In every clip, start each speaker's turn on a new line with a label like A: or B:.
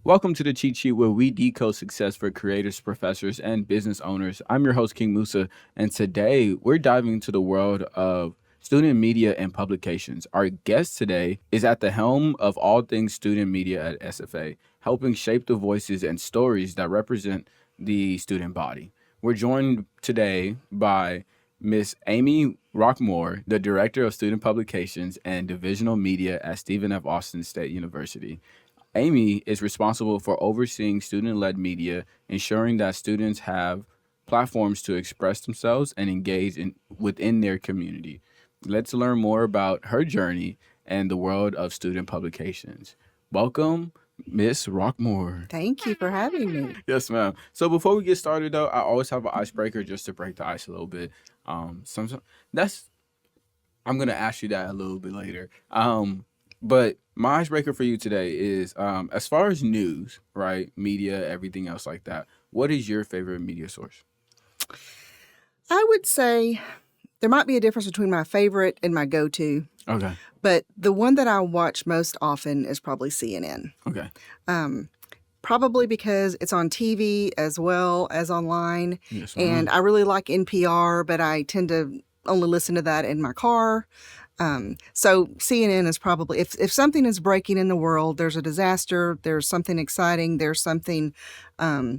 A: Welcome to the Cheat Sheet, where we decode success for creators, professors, and business owners. I'm your host, King Musa, and today we're diving into the world of student media and publications. Our guest today is at the helm of all things student media at SFA, helping shape the voices and stories that represent the student body. We're joined today by Miss Amy Roquemore, the Director of Student Publications and Divisional Media at Stephen F. Austin State University. Amy is responsible for overseeing student-led media, ensuring that students have platforms to express themselves and engage within their community. Let's learn more about her journey and the world of student publications. Welcome, Miss Roquemore.
B: Thank you for having me.
A: Yes, ma'am. So before we get started, though, I always have an icebreaker just to break the ice a little bit. Sometimes I'm gonna ask you that a little bit later. But my icebreaker for you today is, as far as news, right, media, everything else like that, what is your favorite media source?
B: I would say there might be a difference between my favorite and my go-to,
A: Okay.
B: but the one that I watch most often is probably CNN.
A: Okay.
B: Probably because it's on TV as well as online,
A: Yes,
B: and I really like NPR, but I tend to only listen to that in my car. So CNN is probably, if something is breaking in the world, there's a disaster, there's something exciting, there's something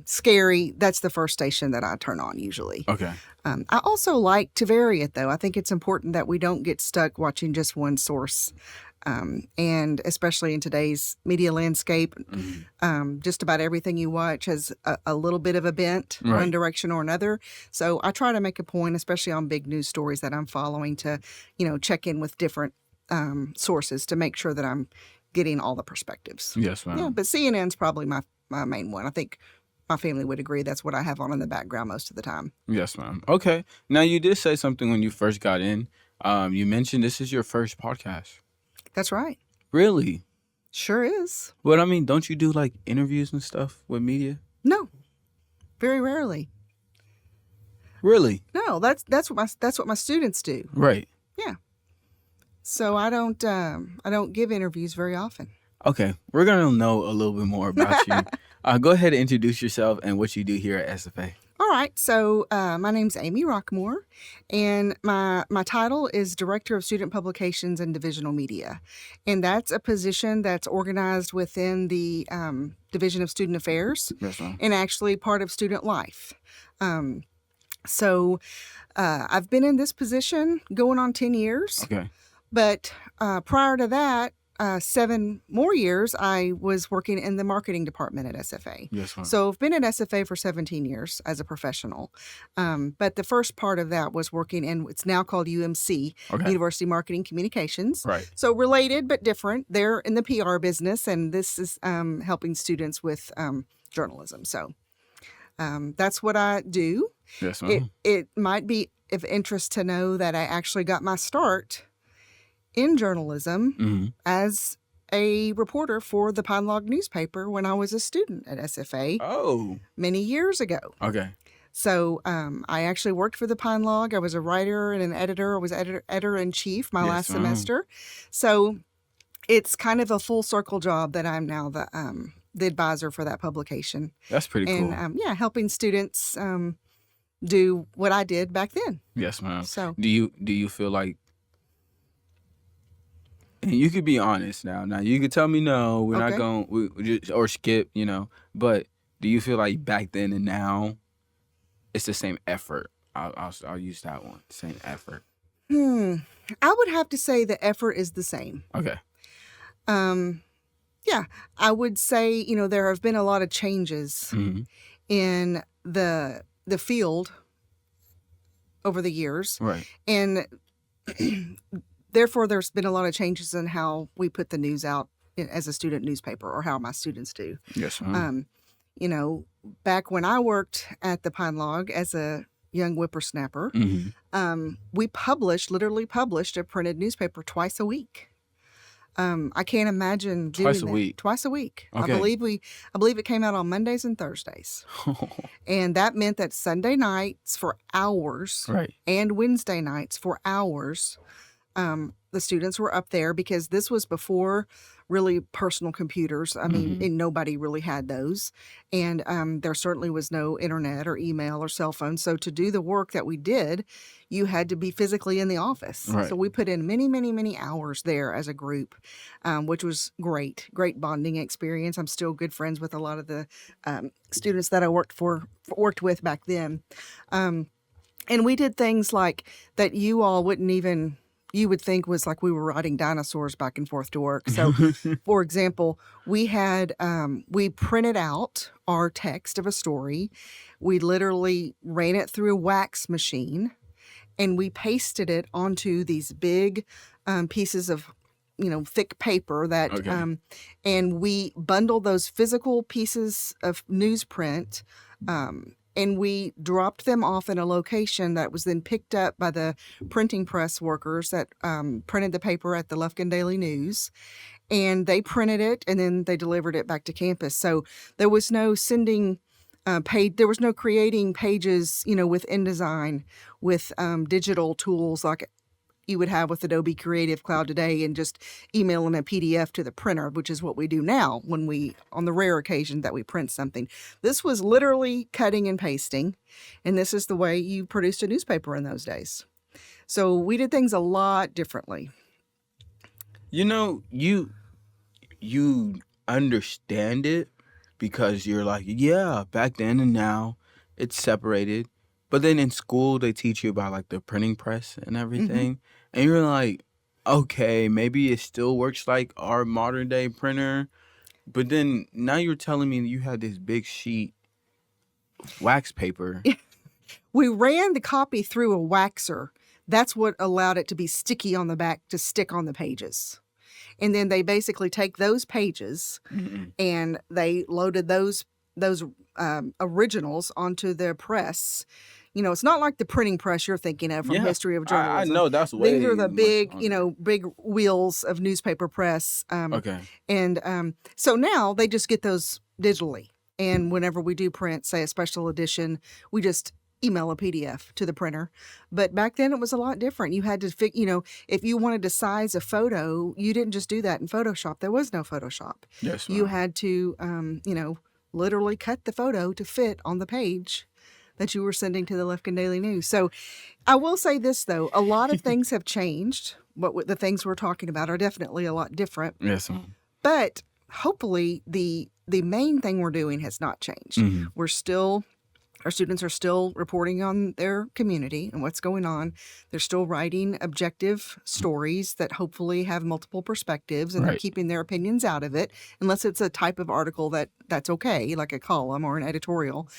B: scary, that's the first station that I turn on usually.
A: Okay.
B: I also like to vary it, though. I think it's important that we don't get stuck watching just one source. And especially in today's media landscape, just about everything you watch has a little bit of a bent,
A: Right.
B: one direction or another. So I try to make a point, especially on big news stories that I'm following, to, check in with different sources to make sure that I'm getting all the perspectives.
A: Yes, ma'am.
B: Yeah, but CNN's probably my main one. I think my family would agree that's what I have on in the background most of the time.
A: Yes, ma'am. Okay. Now, you did say something when you first got in. You mentioned this is your first podcast.
B: That's right.
A: Really?
B: Sure is.
A: But I mean, don't you do like interviews and stuff with media?
B: No, very rarely.
A: Really?
B: No, that's what my students do.
A: Right.
B: Yeah. So I don't give interviews very often.
A: Okay. We're going to know a little bit more about you. Go ahead and introduce yourself and what you do here at SFA.
B: All right. So my name's Amy Roquemore, and my title is Director of Student Publications and Divisional Media. And that's a position that's organized within the Division of Student Affairs,
A: Yes, ma'am.
B: and actually part of student life. So I've been in this position going on 10 years.
A: Okay.
B: But prior to that, 7 more years, I was working in the marketing department at SFA.
A: Yes, ma'am.
B: So I've been at SFA for 17 years as a professional. But the first part of that was working in, it's now called UMC,
A: Okay.
B: University Marketing Communications.
A: Right.
B: So related but different. They're in the PR business, and this is helping students with journalism. So that's what I do.
A: Yes, ma'am.
B: It might be of interest to know that I actually got my start in journalism as a reporter for the Pine Log newspaper when I was a student at SFA many years ago.
A: Okay.
B: So I actually worked for the Pine Log. I was a writer and an editor. I was editor-in-chief my last semester. So it's kind of a full circle job that I'm now the advisor for that publication.
A: That's pretty cool.
B: And helping students do what I did back then.
A: Yes, ma'am.
B: So
A: do you feel like, and you could be honest now. Now you could tell me no, we're not going, we just, or skip, But do you feel like back then and now, it's the same effort? I'll use that one. Same effort.
B: I would have to say the effort is the same.
A: Okay.
B: Yeah, I would say there have been a lot of changes in the field over the years,
A: Right.
B: and therefore, there's been a lot of changes in how we put the news out as a student newspaper, or how my students do.
A: Yes, ma'am.
B: Back when I worked at the Pine Log as a young whippersnapper, we literally published a printed newspaper twice a week. I can't imagine doing
A: Twice a
B: that.
A: week?
B: Twice a week.
A: Okay.
B: I believe it came out on Mondays and Thursdays. And that meant that Sunday nights for hours
A: Right.
B: and Wednesday nights for hours, the students were up there because this was before really personal computers. I mean,
A: Mhm.
B: and nobody really had those. And there certainly was no internet or email or cell phone. So to do the work that we did, you had to be physically in the office. So
A: Right.
B: we put in many, many, many hours there as a group, which was great bonding experience. I'm still good friends with a lot of the students that I worked with back then. And we did things like that you all wouldn't even you would think was like we were riding dinosaurs back and forth to work. So, for example, we printed out our text of a story. We literally ran it through a wax machine, and we pasted it onto these big pieces of thick paper that
A: Okay.
B: and we bundled those physical pieces of newsprint, and we dropped them off in a location that was then picked up by the printing press workers that printed the paper at the Lufkin Daily News, and they printed it and then they delivered it back to campus. So there was no sending there was no creating pages, with InDesign, with digital tools like you would have with Adobe Creative Cloud today, and just emailing a PDF to the printer, which is what we do now on the rare occasion that we print something. This was literally cutting and pasting, and this is the way you produced a newspaper in those days. So we did things a lot differently.
A: You know, you understand it because you're like, yeah, back then and now it's separated. But then in school they teach you about like the printing press and
B: Hmm.
A: everything. And you're like, okay, maybe it still works like our modern day printer. But then now you're telling me that you had this big sheet of wax paper.
B: We ran the copy through a waxer. That's what allowed it to be sticky on the back to stick on the pages. And then they basically take those pages
A: Mm-mm.
B: and they loaded those originals onto their press. It's not like the printing press you're thinking of from
A: Yeah,
B: history of
A: I
B: journalism.
A: know that's
B: These are
A: way
B: the
A: much
B: big,
A: longer.
B: big wheels of newspaper press.
A: Okay.
B: And so now they just get those digitally. And whenever we do print, say a special edition, we just email a PDF to the printer. But back then it was a lot different. You had to if you wanted to size a photo, you didn't just do that in Photoshop. There was no Photoshop.
A: Yes,
B: You
A: ma'am.
B: had to, literally cut the photo to fit on the page that you were sending to the Lufkin Daily News. So I will say this, though. A lot of things have changed. The things we're talking about are definitely a lot different.
A: Yes, ma'am.
B: But hopefully the main thing we're doing has not changed.
A: Mm-hmm.
B: Our students are still reporting on their community and what's going on. They're still writing objective stories that hopefully have multiple perspectives, and they're
A: Right.
B: keeping their opinions out of it, unless it's a type of article that's okay, like a column or an editorial.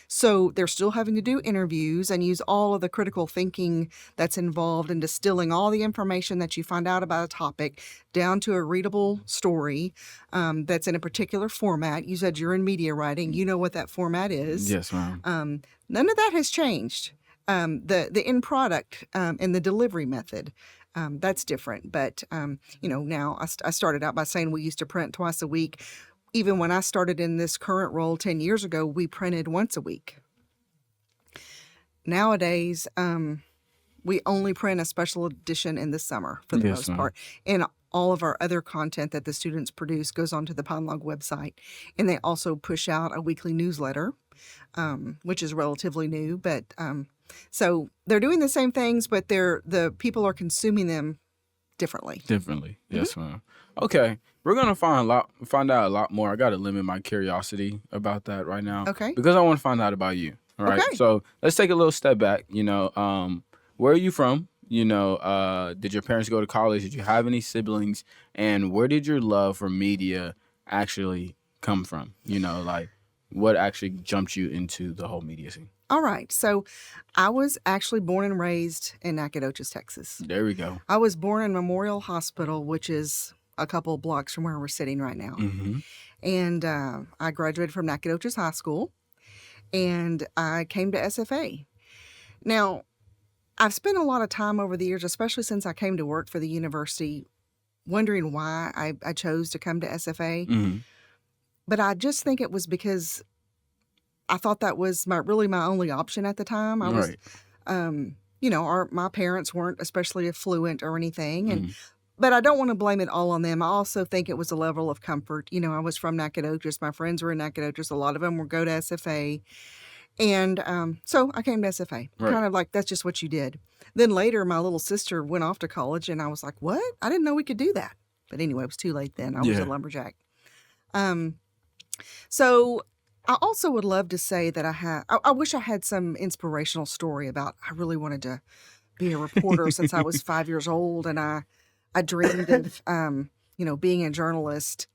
B: So they're still having to do interviews and use all of the critical thinking that's involved in distilling all the information that you find out about a topic down to a readable story that's in a particular format. You said you're in media writing. You know what that format is.
A: Yes, ma'am.
B: None of that has changed. The end product and the delivery method. That's different. But, now I started out by saying we used to print twice a week. Even when I started in this current role 10 years ago, we printed once a week. Nowadays, we only print a special edition in the summer for the
A: Yes,
B: most
A: ma'am.
B: part. And all of our other content that the students produce goes onto the PineLog website. And they also push out a weekly newsletter, which is relatively new. But so they're doing the same things, but the people are consuming them differently.
A: Differently. Yes, ma'am. Okay. We're gonna find out a lot more. I gotta limit my curiosity about that right now.
B: Okay.
A: Because I want to find out about you. All right.
B: Okay.
A: So let's take a little step back. Where are you from? Did your parents go to college? Did you have any siblings? And where did your love for media actually come from? Like what actually jumped you into the whole media scene?
B: All right. So I was actually born and raised in Nacogdoches, Texas.
A: There we go.
B: I was born in Memorial Hospital, which is a couple blocks from where we're sitting right now.
A: Mm-hmm.
B: And I graduated from Nacogdoches High School, and I came to SFA. Now, I've spent a lot of time over the years, especially since I came to work for the university, wondering why I chose to come to SFA.
A: Mm-hmm.
B: But I just think it was because I thought that was my only option at the time. I was,
A: Right.
B: my parents weren't especially affluent or anything,
A: Mm-hmm.
B: but I don't want to blame it all on them. I also think it was a level of comfort. I was from Nacogdoches. My friends were in Nacogdoches. A lot of them would go to SFA. And so I came to SFA.
A: Right.
B: Kind of like that's just what you did. Then later, my little sister went off to college, and I was like, what? I didn't know we could do that. But anyway, it was too late then. I was a
A: Yeah.
B: lumberjack. So I also would love to say that I wish I had some inspirational story about I really wanted to be a reporter since I was 5 years old, and I dreamed of being a journalist,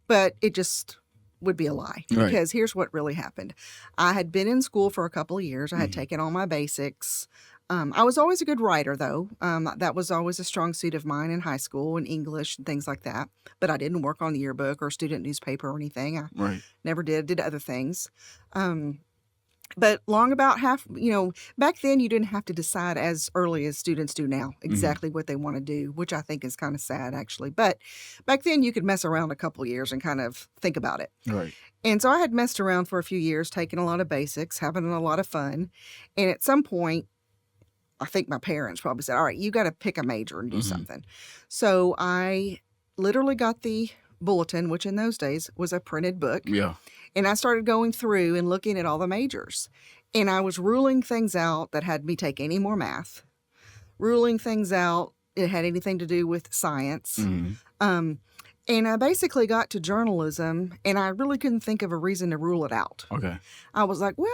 B: but it just would be a lie
A: Right.
B: because here's what really happened. I had been in school for a couple of years. I had
A: Mhm.
B: taken all my basics. I was always a good writer, though. That was always a strong suit of mine in high school and English and things like that. But I didn't work on the yearbook or student newspaper or anything. I
A: Right.
B: never did other things. But long about half, back then you didn't have to decide as early as students do now exactly what they want to do, which I think is kind of sad, actually. But back then you could mess around a couple years and kind of think about it.
A: Right.
B: And so I had messed around for a few years, taking a lot of basics, having a lot of fun. And at some point, I think my parents probably said, all right, you got to pick a major and do something. So I literally got the bulletin, which in those days was a printed book.
A: Yeah.
B: And I started going through and looking at all the majors. And I was ruling things out that had me take any more math, ruling things out it had anything to do with science.
A: Mm-hmm.
B: And I basically got to journalism, and I really couldn't think of a reason to rule it out.
A: Okay.
B: I was like, well,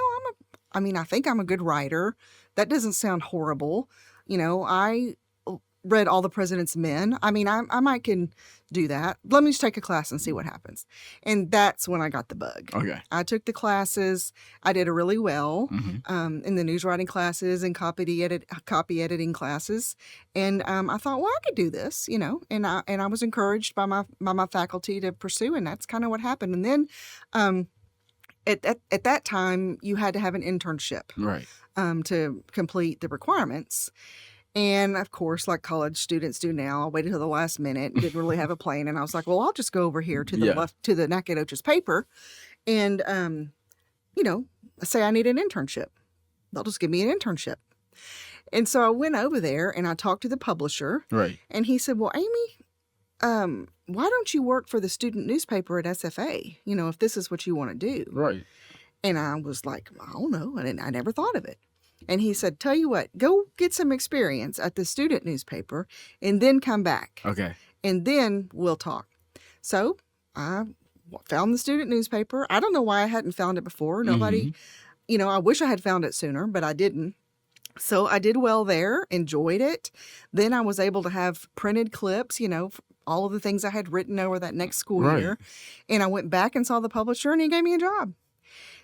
B: I think I'm a good writer. That doesn't sound horrible. I read All the President's Men. I might can do that. Let me just take a class and see what happens. And that's when I got the bug.
A: Okay.
B: I took the classes. I did really well in the news writing classes and copy editing classes. And I thought, well, I could do this, And I was encouraged by my faculty to pursue, and that's kind of what happened. And then at that time, you had to have an internship
A: Right.
B: to complete the requirements. And of course, like college students do now, I waited till the last minute and didn't really have a plan. And I was like, well, I'll just go over here to the left to the Nacogdoches paper and, say I need an internship. They'll just give me an internship. And so I went over there and I talked to the publisher.
A: Right.
B: And he said, well, Amy, why don't you work for the student newspaper at SFA, if this is what you want to do?
A: Right.
B: And I was like, I don't know. I never thought of it. And he said, tell you what, go get some experience at the student newspaper and then come back.
A: Okay.
B: And then we'll talk. So I found the student newspaper. I don't know why I hadn't found it before. Nobody, I wish I had found it sooner, but I didn't. So I did well there, enjoyed it. Then I was able to have printed clips, all of the things I had written over that next school year. And I went back and saw the publisher and he gave me a job.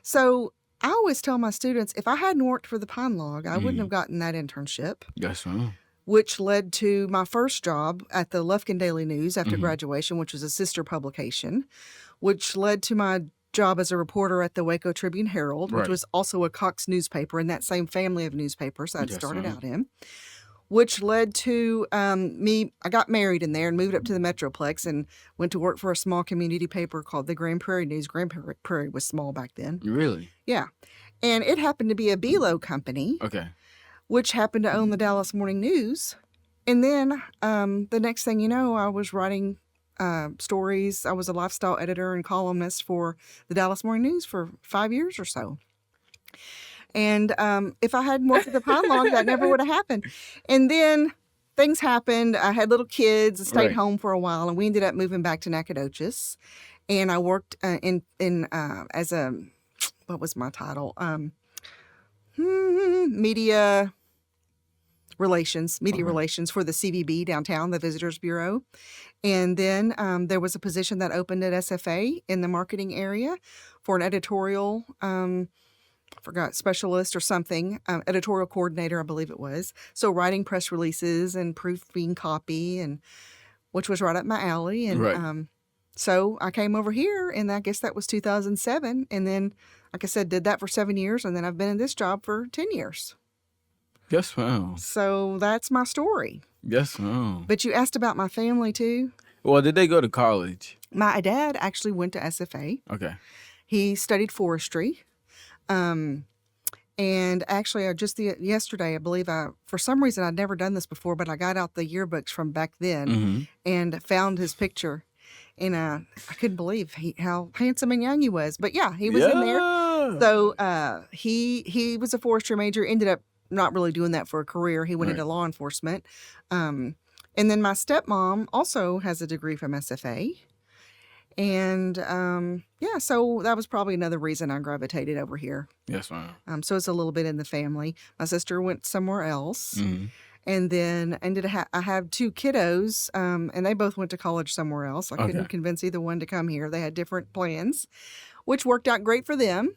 B: So I always tell my students, if I hadn't worked for the Pine Log, I wouldn't have gotten that internship.
A: Yes, so.
B: Which led to my first job at the Lufkin Daily News after graduation, which was a sister publication, which led to my job as a reporter at the Waco Tribune Herald, which was also a Cox newspaper in that same family of newspapers I'd started out in, which led to I got married in there and moved up to the Metroplex and went to work for a small community paper called the Grand Prairie News. Grand Prairie was small back then.
A: Really?
B: Yeah. And it happened to be a Belo company,
A: Okay.
B: which happened to own the Dallas Morning News. And then the next thing you know, I was writing stories. I was a lifestyle editor and columnist for the Dallas Morning News for 5 years or so. And if I hadn't worked at the Pine Log, that never would have happened. And then things happened. I had little kids. I stayed home for a while, and we ended up moving back to Nacogdoches. And I worked as a, what was my title? Media relations for the CVB downtown, the Visitors Bureau. And then there was a position that opened at SFA in the marketing area for an editorial specialist or something, editorial coordinator, I believe it was. So writing press releases and proofing copy, and which was right up my alley. And so I came over here, and I guess that was 2007. And then, like I said, did that for 7 years, and then I've been in this job for 10 years.
A: Yes, ma'am.
B: So that's my story.
A: Yes, ma'am.
B: But you asked about my family too.
A: Well, did they go to college?
B: My dad actually went to SFA.
A: Okay.
B: He studied forestry. And actually, yesterday, I believe for some reason, I'd never done this before, but I got out the yearbooks from back then
A: Mm-hmm.
B: and found his picture. And I couldn't believe how handsome and young he was. But yeah, he was in there.
A: Yeah.
B: So he was a forestry major, ended up not really doing that for a career. He went
A: Right.
B: into law enforcement. And then my stepmom also has a degree from SFA. And yeah, so that was probably another reason I gravitated over here.
A: Yes, ma'am.
B: So it's a little bit in the family. My sister went somewhere else.
A: Mm-hmm.
B: And then I have two kiddos, and they both went to college somewhere else. I couldn't
A: Okay.
B: convince either one to come here. They had different plans, which worked out great for them.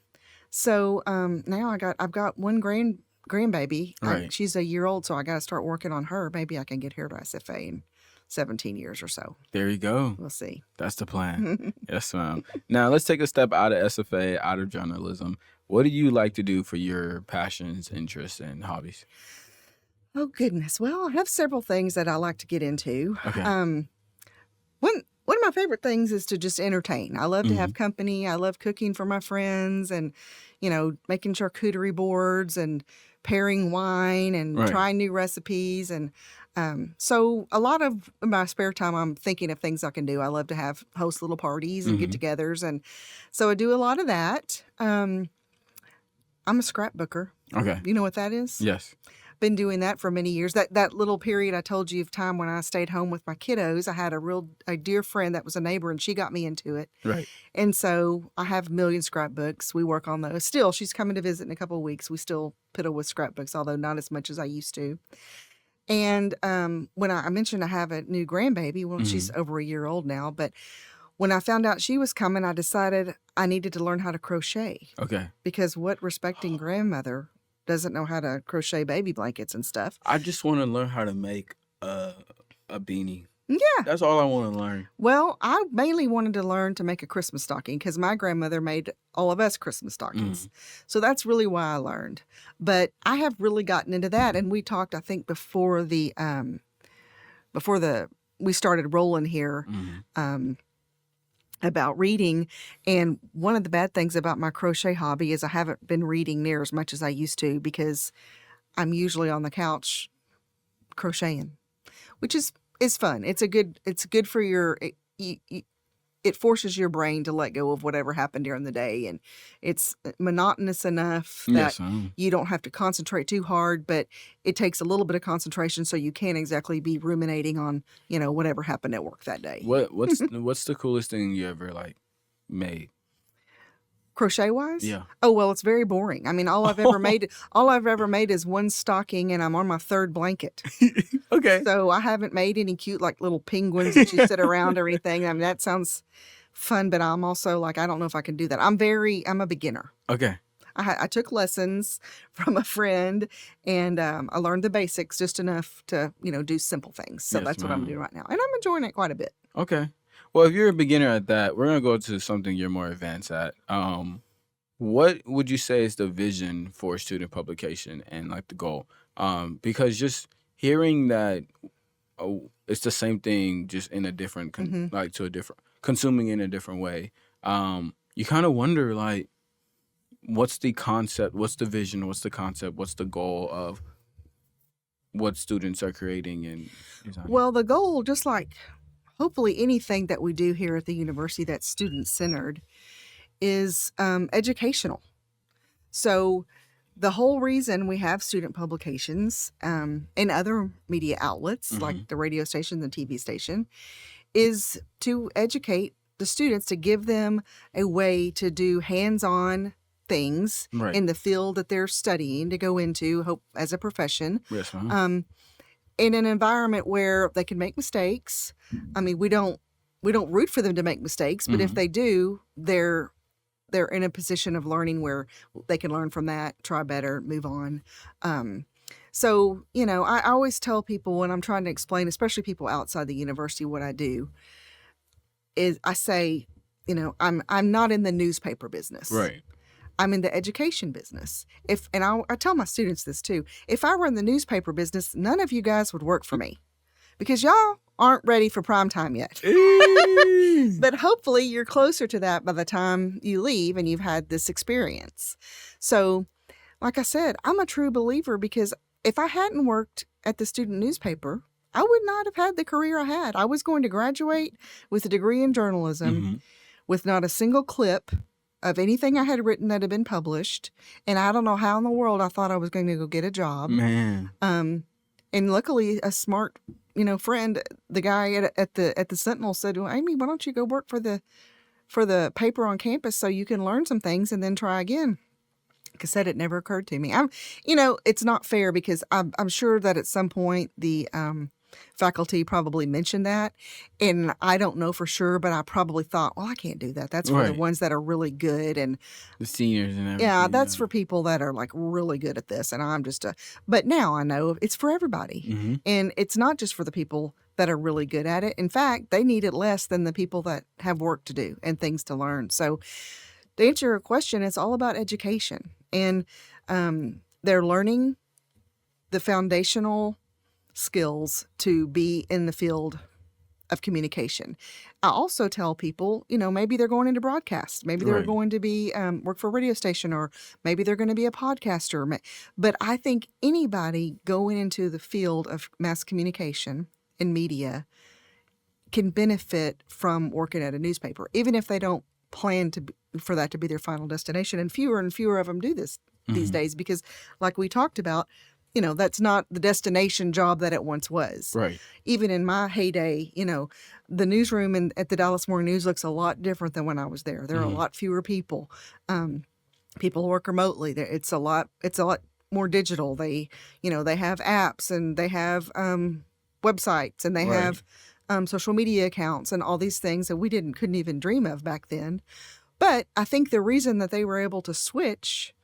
B: So now I've got one grandbaby.
A: Right.
B: She's a year old, so I got to start working on her. Maybe I can get her to SFA in 17 years or so.
A: There you go.
B: We'll see.
A: That's the plan. Yes, ma'am. Now let's take a step out of SFA, out of journalism. What do you like to do for your passions, interests, and hobbies?
B: Oh goodness. Well, I have several things that I like to get into.
A: Okay.
B: One of my favorite things is to just entertain. I love to have company. I love cooking for my friends and, making charcuterie boards and pairing wine and
A: Right.
B: trying new recipes. And so a lot of my spare time, I'm thinking of things I can do. I love to host little parties and get-togethers. And so I do a lot of that. I'm a scrapbooker.
A: Okay.
B: You know what that is?
A: Yes.
B: Been doing that for many years. That little period I told you of time when I stayed home with my kiddos, I had a dear friend that was a neighbor, and she got me into it.
A: Right.
B: And so I have a million scrapbooks. We work on those. Still, she's coming to visit in a couple of weeks. We still piddle with scrapbooks, although not as much as I used to. And when I mentioned I have a new grandbaby, well, she's over a year old now, but when I found out she was coming, I decided I needed to learn how to crochet.
A: Okay.
B: Because what respecting grandmother doesn't know how to crochet baby blankets and stuff?
A: I just want to learn how to make a beanie.
B: Yeah.
A: That's all I want to learn.
B: Well, I mainly wanted to learn to make a Christmas stocking because my grandmother made all of us Christmas stockings. So that's really why I learned. But I have really gotten into that. And we talked, I think, before we started rolling here, about reading. And one of the bad things about my crochet hobby is I haven't been reading near as much as I used to because I'm usually on the couch crocheting, which is fun. It's good for it forces your brain to let go of whatever happened during the day, and it's monotonous enough that
A: Yes.
B: you don't have to concentrate too hard, but it takes a little bit of concentration so you can't exactly be ruminating on, whatever happened at work that day.
A: What's the coolest thing you ever made?
B: Crochet wise?
A: Yeah.
B: Oh, well, it's very boring. I mean, all I've ever made is one stocking, and I'm on my third blanket.
A: Okay.
B: So I haven't made any cute little penguins that you sit around or anything. I mean, that sounds fun, but I'm also I don't know if I can do that. I'm a beginner.
A: Okay.
B: I took lessons from a friend, and I learned the basics just enough to do simple things. So
A: Yes,
B: that's what I'm
A: ma'am.
B: doing right now, and I'm enjoying it quite a bit.
A: Okay. Well, if you're a beginner at that, we're gonna go to something you're more advanced at. What would you say is the vision for student publication and the goal? Because just hearing that, it's the same thing, just in a different, consuming in a different way. You kind of wonder what's the concept, what's the vision, what's the concept, what's the goal of what students are creating and designing?
B: Well, the goal, just like hopefully anything that we do here at the university that's student-centered, is educational. So the whole reason we have student publications and other media outlets like the radio station, the TV station, is to educate the students, to give them a way to do hands-on things
A: Right.
B: in the field that they're studying to go into as a profession.
A: Yes, ma'am.
B: In an environment where they can make mistakes. I mean, we don't root for them to make mistakes, but if they do, they're in a position of learning where they can learn from that, try better, move on. So, I always tell people when I'm trying to explain, especially people outside the university, what I do is I say, I'm not in the newspaper business.
A: Right.
B: I'm in the education business. I tell my students this too. If I were in the newspaper business, none of you guys would work for me because y'all aren't ready for prime time yet. But hopefully you're closer to that by the time you leave and you've had this experience. So like I said, I'm a true believer because if I hadn't worked at the student newspaper, I would not have had the career I had. I was going to graduate with a degree in journalism
A: Mm-hmm.
B: with not a single clip of anything I had written that had been published. And I don't know how in the world I thought I was going to go get a job.
A: Man.
B: And luckily, a smart, friend, the guy at the Sentinel said, "Well, Amy, why don't you go work for the paper on campus so you can learn some things and then try again?" Like I said, it never occurred to me. It's not fair because I'm sure that at some point the faculty probably mentioned that, and I don't know for sure, but I probably thought, well, I can't do that. That's for the
A: Right.
B: ones that are really good, and
A: The seniors and everything.
B: yeah, that's for people that are like really good at this, and I'm just But now I know it's for everybody,
A: Mm-hmm.
B: and it's not just for the people that are really good at it. In fact, they need it less than the people that have work to do and things to learn. So, to answer your question, it's all about education, and they're learning the foundational skills to be in the field of communication. I also tell people, maybe they're going into broadcast, maybe they're
A: Right.
B: going to be work for a radio station, or maybe they're going to be a podcaster. But I think anybody going into the field of mass communication and media can benefit from working at a newspaper, even if they don't plan for that to be their final destination. And fewer of them do this these days because, like we talked about, that's not the destination job that it once was.
A: Right.
B: Even in my heyday, the newsroom at the Dallas Morning News looks a lot different than when I was there. There are a lot fewer people. People work remotely. It's a lot more digital. They have apps, and they have websites, and they
A: Right.
B: have social media accounts and all these things that we couldn't even dream of back then. But I think the reason that they were able to switch,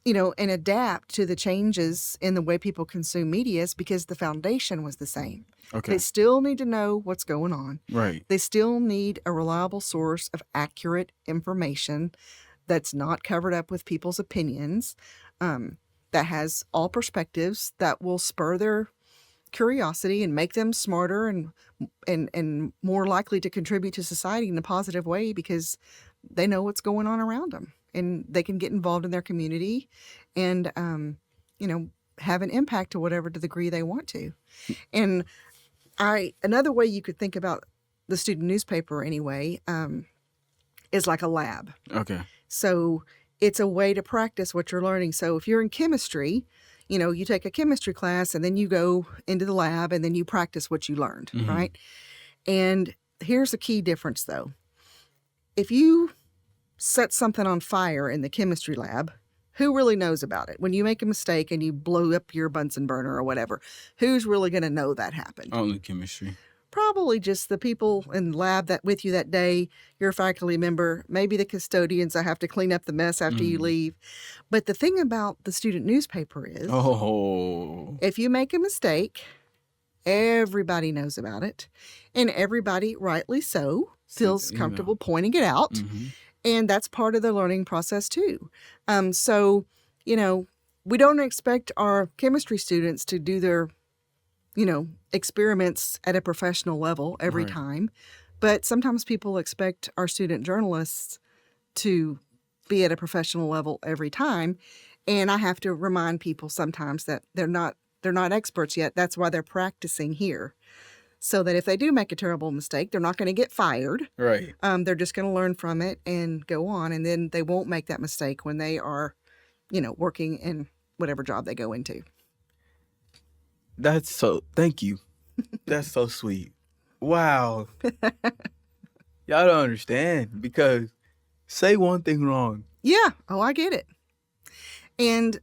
B: and adapt to the changes in the way people consume media is because the foundation was the same.
A: Okay.
B: They still need to know what's going on.
A: Right.
B: They still need a reliable source of accurate information that's not covered up with people's opinions, that has all perspectives, that will spur their curiosity and make them smarter and more likely to contribute to society in a positive way because they know what's going on around them, and they can get involved in their community and have an impact to whatever degree they want to. And another way you could think about the student newspaper anyway is like a lab.
A: Okay.
B: So it's a way to practice what you're learning. So if you're in chemistry, you take a chemistry class and then you go into the lab and then you practice what you learned, right? And here's a key difference though. If you set something on fire in the chemistry lab, who really knows about it? When you make a mistake and you blow up your Bunsen burner or whatever, who's really going to know that happened?
A: Only chemistry.
B: Probably just the people in the lab that with you that day, your faculty member, maybe the custodians that have to clean up the mess after you leave. But the thing about the student newspaper is, if you make a mistake, everybody knows about it, and everybody, rightly so, feels comfortable pointing it out. And that's part of the learning process too. So, we don't expect our chemistry students to do their experiments at a professional level every
A: Right.
B: time. But sometimes people expect our student journalists to be at a professional level every time. And I have to remind people sometimes that they're not experts yet. That's why they're practicing here. So that if they do make a terrible mistake, they're not going to get fired.
A: Right.
B: They're just going to learn from it and go on. And then they won't make that mistake when they are, working in whatever job they go into.
A: Thank you. That's so sweet. Wow. Y'all don't understand because say one thing wrong.
B: Yeah. Oh, I get it. And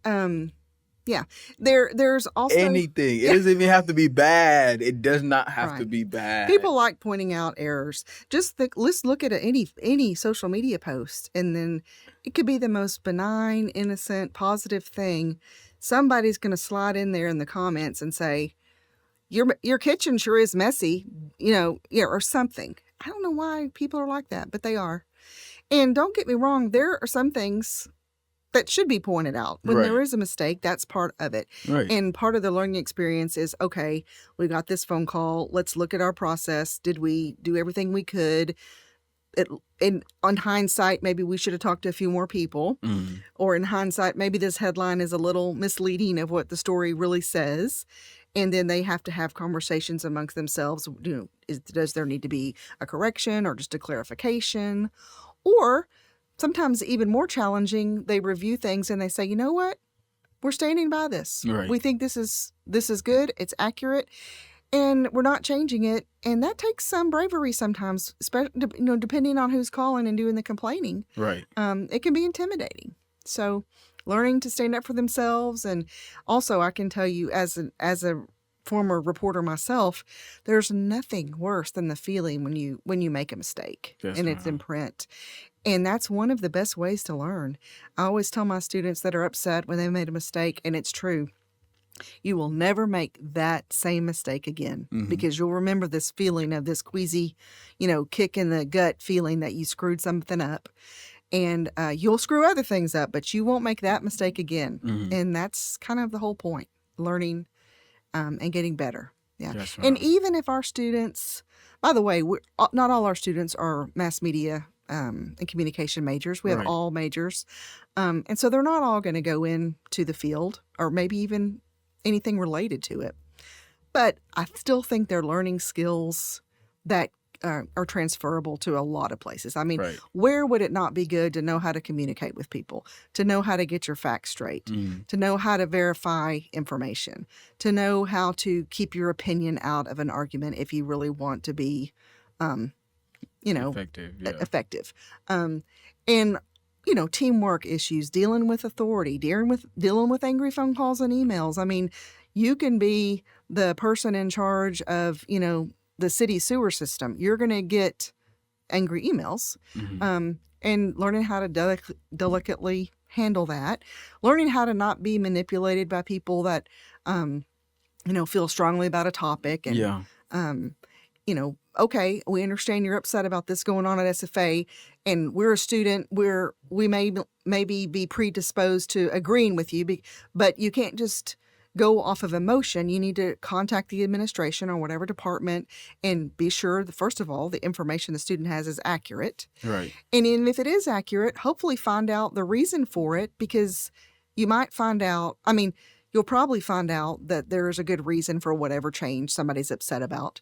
B: yeah, there's also
A: Anything. It doesn't even have to be bad. It does not have to
B: Right.
A: be bad.
B: people like pointing out errors. Let's look at any social media post, and then it could be the most benign, innocent, positive thing. Somebody's going to slide in there in the comments and say, your kitchen sure is messy, or something. I don't know why people are like that, but they are. And don't get me wrong, there are some things that should be pointed out. When there
A: Right.
B: is a mistake, that's part of it.
A: Right.
B: And part of the learning experience is, okay, we got this phone call. Let's look at our process. Did we do everything we could? it, on hindsight, maybe we should have talked to a few more people, or in hindsight, maybe this headline is a little misleading of what the story really says. And then they have to have conversations amongst themselves. Does there need to be a correction or just a clarification? Or sometimes even more challenging, they review things and they say, you know what? We're standing by this.
A: Right.
B: We think this is good. It's accurate. And we're not changing it. And that takes some bravery sometimes, especially, depending on who's calling and doing the complaining.
A: Right.
B: It can be intimidating. So learning to stand up for themselves. And also, I can tell you, as a former reporter myself, there's nothing worse than the feeling when you make a mistake and it's in print. And that's one of the best ways to learn. I always tell my students that are upset when they made a mistake, and it's true. You will never make that same mistake again, because you'll remember this feeling of this queasy, kick in the gut feeling that you screwed something up. And you'll screw other things up, but you won't make that mistake again. And that's kind of the whole point, learning and getting better. Yeah.
A: Yes,
B: and even if our students, by the way, not all our students are mass media and communication majors. We have all majors. And so they're not all going to go into the field or maybe even anything related to it. But I still think they're learning skills that are transferable to a lot of places. I mean, where would it not be good to know how to communicate with people, to know how to get your facts straight, to know how to verify information, to know how to keep your opinion out of an argument if you really want to be, effective. And teamwork issues, dealing with authority, dealing with angry phone calls and emails. I mean, you can be the person in charge of, the city sewer system. You're going to get angry emails, and learning how to delicately handle that, learning how to not be manipulated by people that, feel strongly about a topic. And, okay, we understand you're upset about this going on at SFA, and we're a student where we may maybe be predisposed to agreeing with you, but you can't just go off of emotion. You need to contact the administration or whatever department and be sure that, first of all, the information the student has is accurate.
A: Right.
B: And even if it is accurate, hopefully find out the reason for it, because you might find out, you'll probably find out that there is a good reason for whatever change somebody's upset about.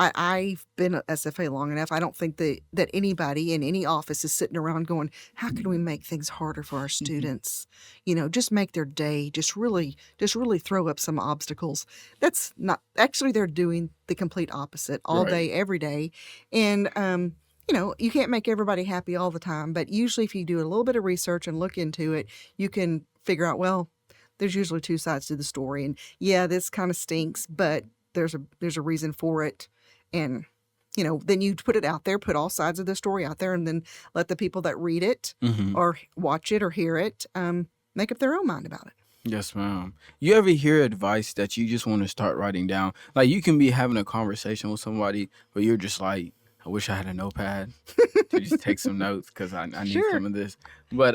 B: I've been at SFA long enough. I don't think that anybody in any office is sitting around going, how can we make things harder for our students? Just make their day, just really throw up some obstacles. That's not, actually they're doing the complete opposite all day, every day. And, you can't make everybody happy all the time, but usually if you do a little bit of research and look into it, you can figure out, well, there's usually two sides to the story. And yeah, this kind of stinks, but there's a reason for it. And, then you put it out there, put all sides of the story out there, and then let the people that read it or watch it or hear it make up their own mind about it.
A: Yes, ma'am. You ever hear advice that you just want to start writing down? Like, you can be having a conversation with somebody, but you're just like, I wish I had a notepad to just take some notes because I need some of this. But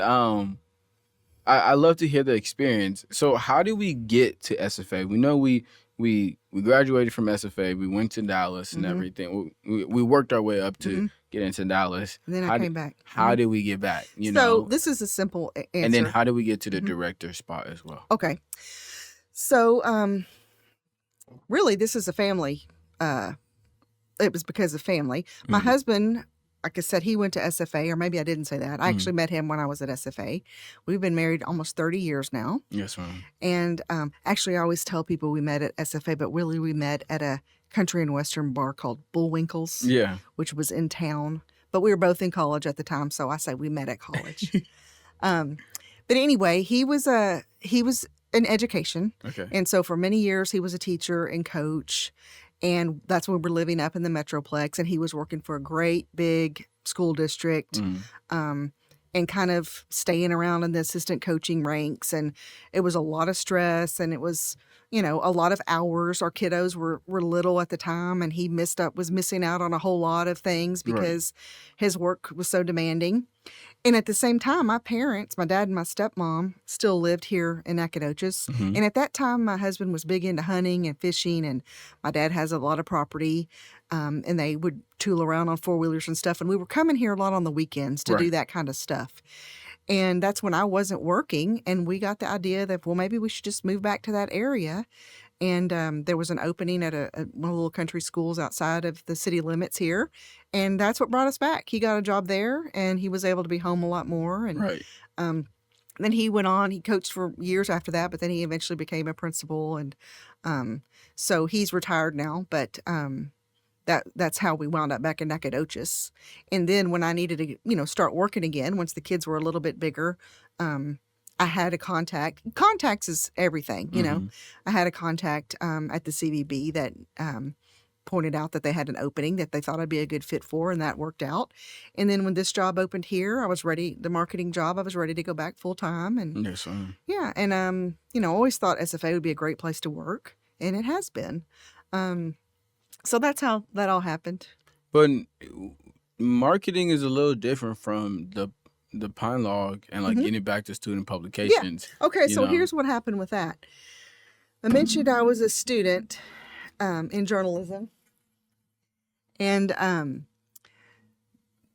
A: I love to hear the experience. So how did we get to SFA? We know we graduated from SFA. We went to Dallas and everything. We worked our way up to get into Dallas.
B: And then I came back.
A: How did we get back?
B: So this is a simple answer.
A: And then how did we get to the director spot as well?
B: Okay. So really, this is a family. It was because of family. My husband, like I said, he went to SFA, or maybe I didn't say that. I actually met him when I was at SFA. We've been married almost 30 years now.
A: Yes, ma'am.
B: And actually, I always tell people we met at SFA, but really we met at a country and western bar called Bullwinkle's, which was in town. But we were both in college at the time, so I say we met at college. But anyway, he was in education.
A: Okay.
B: And so for many years, he was a teacher and coach. And that's when we're living up in the Metroplex. And he was working for a great big school district and kind of staying around in the assistant coaching ranks. And it was a lot of stress, and it was, a lot of hours. Our kiddos were little at the time, and he was missing out on a whole lot of things because his work was so demanding. And at the same time, my parents, my dad and my stepmom, still lived here in Nacogdoches. And at that time, my husband was big into hunting and fishing, and my dad has a lot of property. and they would tool around on four-wheelers and stuff. And we were coming here a lot on the weekends to do
A: Right.
B: that kind of stuff. And that's when I wasn't working, and we got the idea that, well, maybe we should just move back to that area. And there was an opening at one of the little country schools outside of the city limits here, and that's what brought us back. He got a job there, and he was able to be home a lot more. And
A: Right.
B: then he went on. He coached for years after that, but then he eventually became a principal, and so he's retired now. But that's how we wound up back in Nacogdoches. And then when I needed to, start working again, once the kids were a little bit bigger, I had a contact. Contacts is everything. I had a contact at the CVB that pointed out that they had an opening that they thought I'd be a good fit for, and that worked out. And then when this job opened here, I was ready. The marketing job, I was ready to go back full time. And
A: Yes, ma'am.
B: yeah, and always thought SFA would be a great place to work, and it has been. So that's how that all happened.
A: But marketing is a little different from the Pine Log and like getting back to student publications.
B: Okay, so here's what happened with that. I mentioned I was a student in journalism, and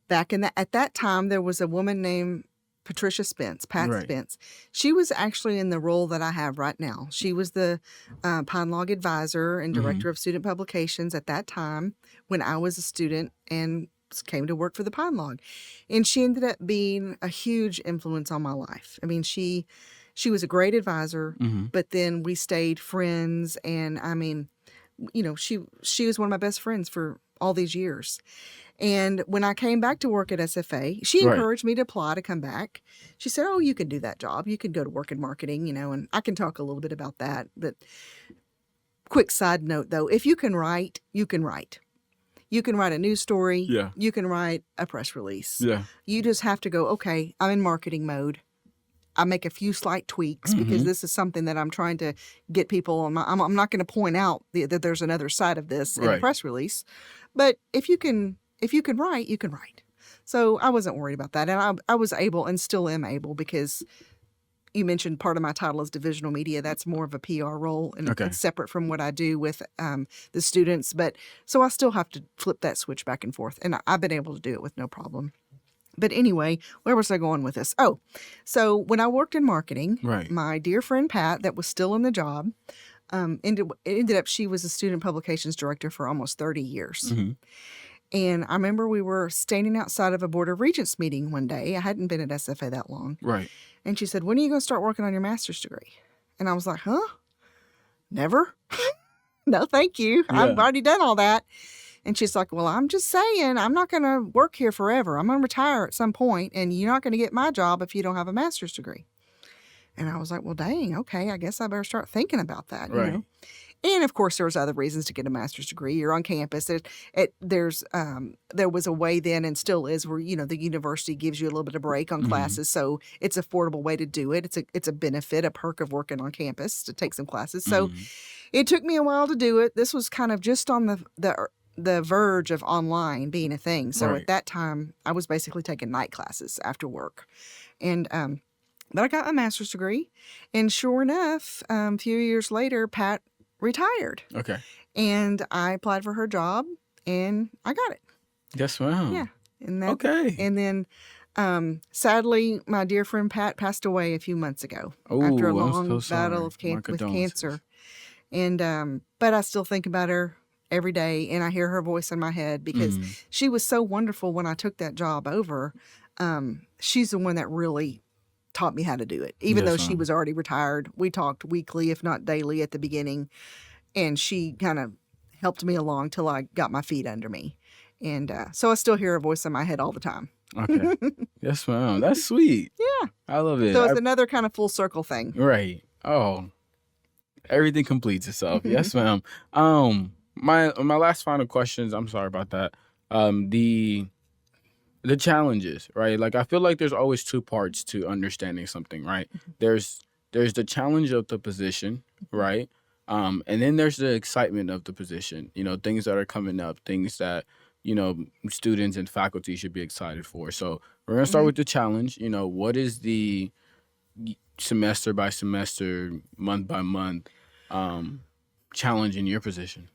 B: back at that time, there was a woman named Patricia Spence, Pat
A: Right.
B: Spence. She was actually in the role that I have right now. She was the Pine Log advisor and director of student publications at that time when I was a student and came to work for the Pine Log. And she ended up being a huge influence on my life. I mean, she was a great advisor, but then we stayed friends. And I mean, she was one of my best friends for all these years. And when I came back to work at SFA, she
A: Right.
B: encouraged me to apply to come back. She said, "Oh, you can do that job. You can go to work in marketing, and I can talk a little bit about that." But quick side note, though, if you can write, you can write. You can write a news story.
A: Yeah.
B: You can write a press release.
A: Yeah.
B: You just have to go, okay, I'm in marketing mode. I make a few slight tweaks because this is something that I'm trying to get people on. I'm not going to point out that there's another side of this in a
A: Right.
B: press release. But if you can write, you can write. So I wasn't worried about that. And I was able and still am able, because you mentioned part of my title is Divisional Media. That's more of a PR role, and
A: Okay.
B: it's separate from what I do with the students. But so I still have to flip that switch back and forth. And I've been able to do it with no problem. But anyway, where was I going with this? Oh, so when I worked in marketing,
A: Right.
B: my dear friend Pat, that was still in the job, ended up, she was a student publications director for almost 30 years. And I remember we were standing outside of a Board of Regents meeting one day. I hadn't been at SFA that long.
A: Right.
B: And she said, "When are you going to start working on your master's degree?" And I was like, "Huh? Never? No, thank you. I've
A: Yeah.
B: already done all that." And she's like, "Well, I'm just saying, I'm not going to work here forever. I'm going to retire at some point, and you're not going to get my job if you don't have a master's degree." And I was like, "Well, dang, okay, I guess I better start thinking about that."
A: Right.
B: And of course, there was other reasons to get a master's degree. You're on campus. There was a way then, and still is, where the university gives you a little bit of break on classes, so it's an affordable way to do it. It's a benefit, a perk of working on campus to take some classes. So it took me a while to do it. This was kind of just on the verge of online being a thing. So
A: Right.
B: at that time, I was basically taking night classes after work, and but I got my master's degree, and sure enough, a few years later, Pat retired,
A: Okay.
B: and I applied for her job, and I got it.
A: Yes, ma'am.
B: Yeah, and that,
A: Okay.
B: and then sadly, my dear friend Pat passed away a few months ago
A: Oh,
B: after a
A: I'm
B: long
A: so sorry.
B: battle of
A: My
B: with
A: condolences.
B: cancer. And but I still think about her every day, and I hear her voice in my head, because she was so wonderful when I took that job over. She's the one that really taught me how to do it. Even
A: Yes,
B: though she
A: ma'am.
B: was already retired, we talked weekly, if not daily, at the beginning, and she kind of helped me along till I got my feet under me. And so I still hear her voice in my head all the time.
A: Okay. Yes, ma'am. That's sweet.
B: Yeah.
A: I love it.
B: So it's another kind of full circle thing.
A: Right. Oh, everything completes itself. Yes, ma'am. My last final questions. I'm sorry about that. The challenges, right? Like I feel like there's always two parts to understanding something, right? There's the challenge of the position, right? And then there's the excitement of the position. Things that are coming up, things that students and faculty should be excited for. So we're gonna start with the challenge. What is the semester by semester, month by month challenge in your position?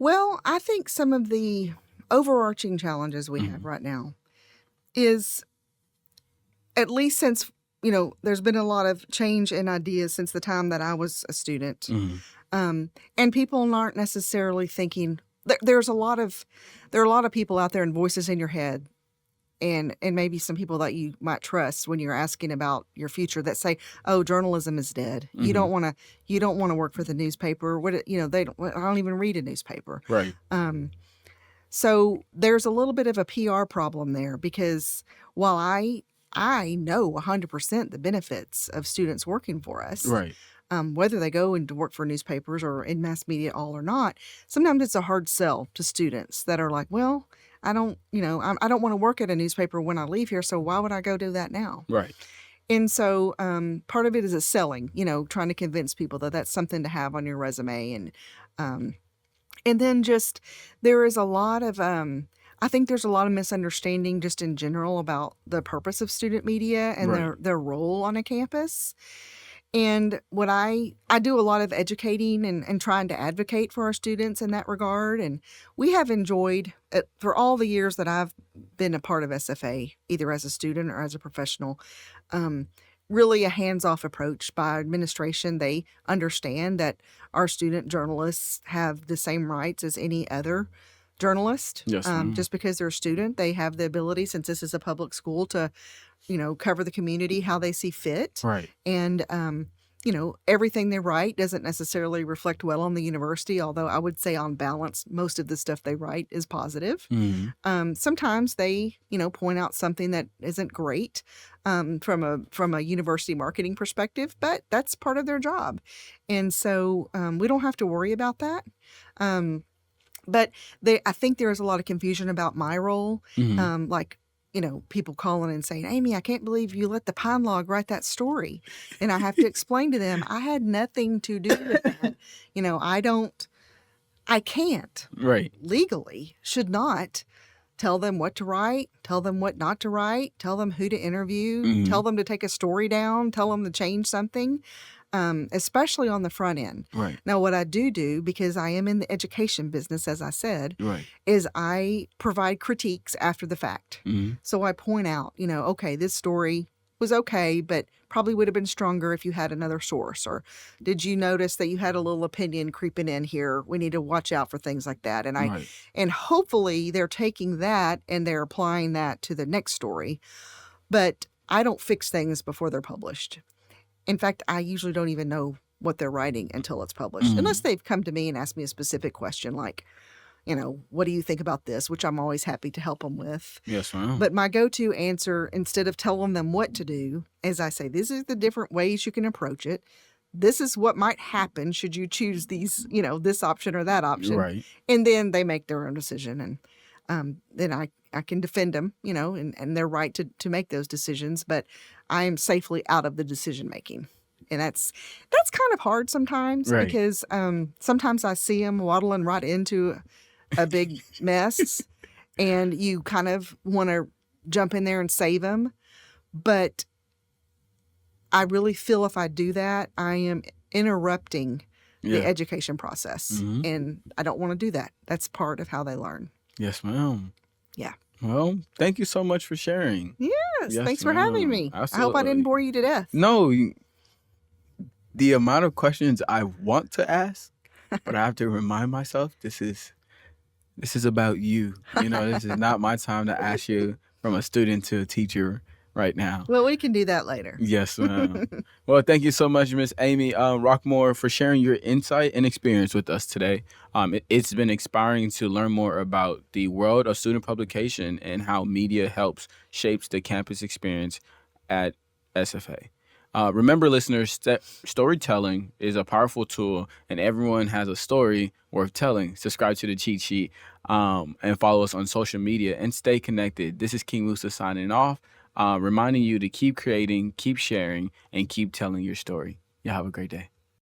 B: Well, I think some of the overarching challenges we have
A: Mhm.
B: right now is, at least since, there's been a lot of change in ideas since the time that I was a student.
A: Mhm.
B: And people aren't necessarily thinking there's a lot of there are a lot of people out there and voices in your head, and maybe some people that you might trust when you're asking about your future that say, "Oh, journalism is dead.
A: Mhm.
B: You don't want to work for the newspaper. They don't. I don't even read a newspaper."
A: Right.
B: Um, so there's a little bit of a PR problem there, because while I know 100% the benefits of students working for us,
A: Right.
B: whether they go into work for newspapers or in mass media at all or not, sometimes it's a hard sell to students that are like, well, I don't want to work at a newspaper when I leave here, so why would I go do that now?
A: Right.
B: And so part of it is a selling, trying to convince people that that's something to have on your resume. And then just there is a lot of, I think there's a lot of misunderstanding just in general about the purpose of student media and
A: Right.
B: their role on a campus. And what I do a lot of educating and trying to advocate for our students in that regard. And we have enjoyed, for all the years that I've been a part of SFA, either as a student or as a professional, um, really a hands-off approach by administration. They understand that our student journalists have the same rights as any other journalist.
A: Yes, ma'am.
B: Just because they're a student, they have the ability, since this is a public school, to cover the community how they see fit.
A: Right.
B: And, everything they write doesn't necessarily reflect well on the university, although I would say on balance, most of the stuff they write is positive.
A: Mhm.
B: Sometimes they, point out something that isn't great from a university marketing perspective, but that's part of their job. And so we don't have to worry about that. But I think there is a lot of confusion about my role.
A: Mhm.
B: Like, people calling and saying, "Amy, I can't believe you let the Pine Log write that story." And I have to explain to them, I had nothing to do with that. I can't
A: Right.
B: legally, should not tell them what to write, tell them what not to write, tell them who to interview, tell
A: Mhm.
B: them to take a story down, tell them to change something, especially on the front end.
A: Right.
B: Now, what I do, because I am in the education business, as I said,
A: Right.
B: is I provide critiques after the fact.
A: Mhm.
B: So I point out, okay, this story was okay, but probably would have been stronger if you had another source. Or did you notice that you had a little opinion creeping in here? We need to watch out for things like that.
A: Right.
B: And hopefully they're taking that and they're applying that to the next story. But I don't fix things before they're published. In fact, I usually don't even know what they're writing until it's published, unless
A: Mhm.
B: they've come to me and asked me a specific question like, what do you think about this? Which I'm always happy to help them with.
A: Yes, ma'am.
B: But my go-to answer, instead of telling them what to do, is I say, these are the different ways you can approach it. This is what might happen should you choose these, this option or that option.
A: Right.
B: And then they make their own decision. And then I can defend them, and their right to make those decisions. But I am safely out of the decision making. And that's kind of hard sometimes,
A: Right.
B: because sometimes I see them waddling right into a big mess, and you kind of want to jump in there and save them. But I really feel if I do that, I am interrupting the
A: Yeah.
B: education process.
A: Mhm.
B: And I don't want to do that. That's part of how they learn.
A: Yes, ma'am.
B: Yeah.
A: Well, thank you so much for sharing.
B: Yes.
A: Yes,
B: Thanks for having
A: ma'am.
B: me. I hope I
A: Absolutely.
B: didn't bore you to death.
A: No, the amount of questions I want to ask, but I have to remind myself this is about you. This is not my time to ask you from a student to a teacher right now.
B: Well, we can do that later.
A: Yes, ma'am. Well, thank you so much, Miss Amy Roquemore, for sharing your insight and experience with us today. It's been inspiring to learn more about the world of student publication and how media helps shapes the campus experience at SFA. Remember, listeners, storytelling is a powerful tool, and everyone has a story worth telling. Subscribe to the Cheat Sheet and follow us on social media and stay connected. This is King Musa signing off, reminding you to keep creating, keep sharing, and keep telling your story. Y'all have a great day.